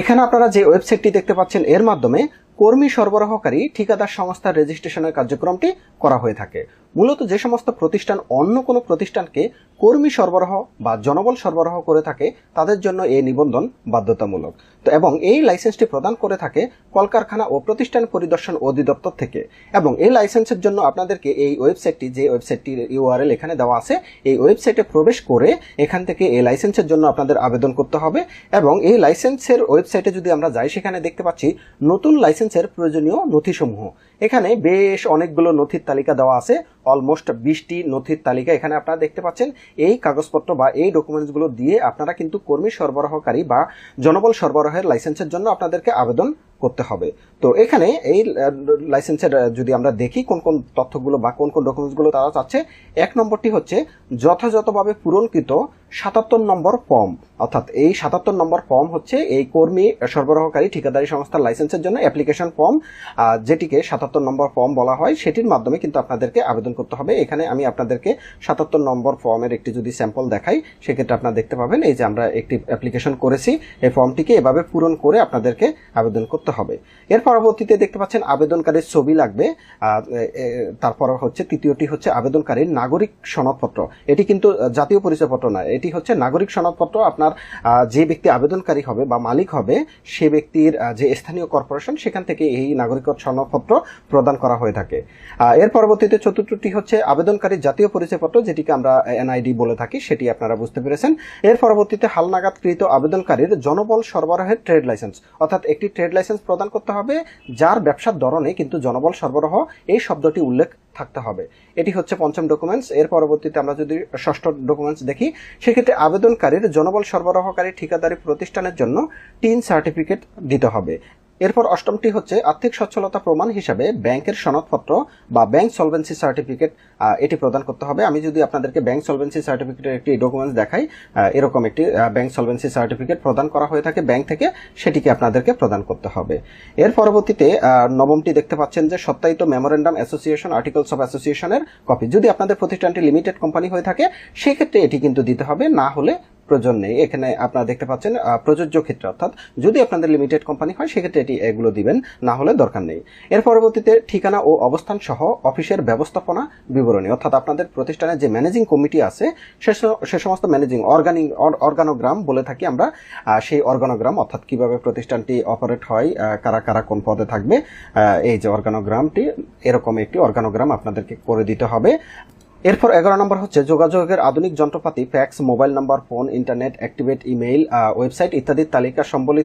এখানে আপনারা যে ওয়েবসাইটটি দেখতে পাচ্ছেন এর মাধ্যমে কর্মী সরবরাহকারী ঠিকাদার সংস্থার রেজিস্ট্রেশনের কার্যক্রমটি করা হয়ে থাকে। মূলত যে সমস্ত প্রতিষ্ঠান অন্য কোনো প্রতিষ্ঠানকে কর্মী সরবরাহ বা জনবল সরবরাহ করে থাকে তাদের জন্য এই নিবন্ধন বাধ্যতামূলক। তো এবং এই লাইসেন্সটি প্রদান করে থাকে কলকারখানা ও প্রতিষ্ঠান পরিদর্শন অধিদপ্তর থেকে। এবং এই লাইসেন্সের জন্য আপনাদেরকে এই ওয়েবসাইটটি, যে ওয়েবসাইটটির ইউআরএল এখানে দেওয়া আছে, এই ওয়েবসাইটে প্রবেশ করে এখান থেকে এই লাইসেন্সের জন্য আপনাদের আবেদন করতে হবে। এবং এই লাইসেন্সের ওয়েবসাইটে যদি আমরা যাই, সেখানে দেখতে পাচ্ছি নতুন লাইসেন্সের প্রয়োজনীয় নথিসমূহ। এখানে বেশ অনেকগুলো নথির তালিকা দেওয়া আছে, অলমোস্ট 20টি নথির তালিকা এখানে আপনারা দেখতে পাচ্ছেন। এই কাগজপত্র বা এই ডকুমেন্টসগুলো দিয়ে আপনারা কিন্তু কর্মী সরবরাহকারী বা জনবল সরবরাহের লাইসেন্সের জন্য আপনাদেরকে আবেদন করতে হবে। তো এখানে এই লাইসেন্সের যদি আমরা দেখি কোন কোন তথ্যগুলো বা কোন কোন ডকুমেন্টসগুলো তারা চাচ্ছে, 1 নম্বরটি হচ্ছে যথাযথভাবে পূরণকৃত 77 নম্বর ফর্ম। অর্থাৎ এই 77 নম্বর ফর্ম হচ্ছে এই কর্মী সরবরাহকারী ঠিকাদারি সংস্থার লাইসেন্সের জন্য অ্যাপ্লিকেশন ফর্ম, যেটিকে 77 নম্বর ফর্ম বলা হয়, সেটির মাধ্যমে কিন্তু আপনাদেরকে আবেদন করতে হবে। এখানে আমি আপনাদেরকে 77 নম্বর ফর্মের একটি যদি স্যাম্পল দেখাই, সেক্ষেত্রে আপনারা দেখতে পাবেন এই যে আমরা একটি অ্যাপ্লিকেশন করেছি, এই ফর্মটিকে এভাবে পূরণ করে আপনাদেরকে আবেদন করতে হবে। এর পরবর্তীতে দেখতে পাচ্ছেন আবেদনকারীর ছবি লাগবে। তারপর হচ্ছে তৃতীয়টি হচ্ছে আবেদনকারীর নাগরিক সনদপত্র। এটি কিন্তু জাতীয় পরিচয়পত্র না, এটি হচ্ছে নাগরিক সনদপত্র। আপনার যে ব্যক্তি আবেদনকারী হবে বা মালিক হবে, সে ব্যক্তির যে স্থানীয় কর্পোরেশন, সেখান থেকে এই নাগরিক সনদপত্র প্রদান করা হয়ে থাকে। এর পরবর্তীতে চতুর্থটি হচ্ছে আবেদনকারীর জাতীয় পরিচয়পত্র, যেটিকে আমরা এনআইডি বলে থাকি, সেটি আপনারা বুঝতে পেরেছেন। এর পরবর্তীতে হালনাগাদকৃত আবেদনকারীর জনবল সরবরাহের ট্রেড লাইসেন্স, অর্থাৎ একটি ট্রেড লাইসেন্স প্রদান করতে হবে যার ব্যবসার ধরনে কিন্তু জনবল সরবরাহ এই শব্দটি উল্লেখ থাকতে হবে। এটি হচ্ছে 5ম ডকুমেন্টস। এর পরবর্তীতে আমরা যদি 6ষ্ঠ ডকুমেন্টস দেখি, সেক্ষেত্রে আবেদনকারীর জনবল সরবরাহকারী ঠিকাদারি প্রতিষ্ঠানের জন্য টিন সার্টিফিকেট দিতে হবে। এরপর 8মটি হচ্ছে আর্থিক সচ্ছলতা প্রমাণ হিসাবে ব্যাংকের সনদপত্র বা ব্যাংক সলভেন্সি সার্টিফিকেট, এটি প্রদান করতে হবে। আমি যদি আপনাদেরকে ব্যাংক সলভেন্সি সার্টিফিকেটের একটি ডকুমেন্টস দেখাই, এরকম একটি ব্যাংক সলভেন্সি সার্টিফিকেট প্রদান করা হয়ে থাকে ব্যাংক থেকে, সেটিকে আপনাদেরকে প্রদান করতে হবে। এর পরবর্তীতে 9মটি দেখতে পাচ্ছেন যে সত্যায়িত মেমোরেন্ডাম অ্যাসোসিয়েশন, আর্টিকেলস অফ অ্যাসোসিয়েশনের কপি। যদি আপনাদের প্রতিষ্ঠানটি লিমিটেড কোম্পানি হয়ে থাকে, সেক্ষেত্রে এটি কিন্তু দিতে হবে, না হলে প্রয়োজন নেই। এখানে আপনারা দেখতে পাচ্ছেন প্রযোজ্য ক্ষেত্রে, অর্থাৎ যদি আপনাদের লিমিটেড কোম্পানি হয় সেক্ষেত্রে এগুলো দিবেন, না হলে দরকার নেই। এর পরবর্তীতে ঠিকানা ও অবস্থান সহ অফিসের ব্যবস্থাপনা বিবরণী, অর্থাৎ আপনাদের প্রতিষ্ঠানের যে ম্যানেজিং কমিটি আছে, সে সমস্ত ম্যানেজিং অর্গানোগ্রাম বলে থাকি আমরা, সেই অর্গানোগ্রাম, অর্থাৎ কিভাবে প্রতিষ্ঠানটি অপারেট হয়, কারা কারা কোন পদে থাকবে, এই যে অর্গানোগ্রামটি, এরকম একটি অর্গানোগ্রাম আপনাদেরকে করে দিতে হবে। এরপর 11 নম্বর হচ্ছে যোগাযোগের আধুনিক যন্ত্রপাতি, fax, mobile number, phone, internet, activate email, website ইত্যাদির তালিকা সম্বলিত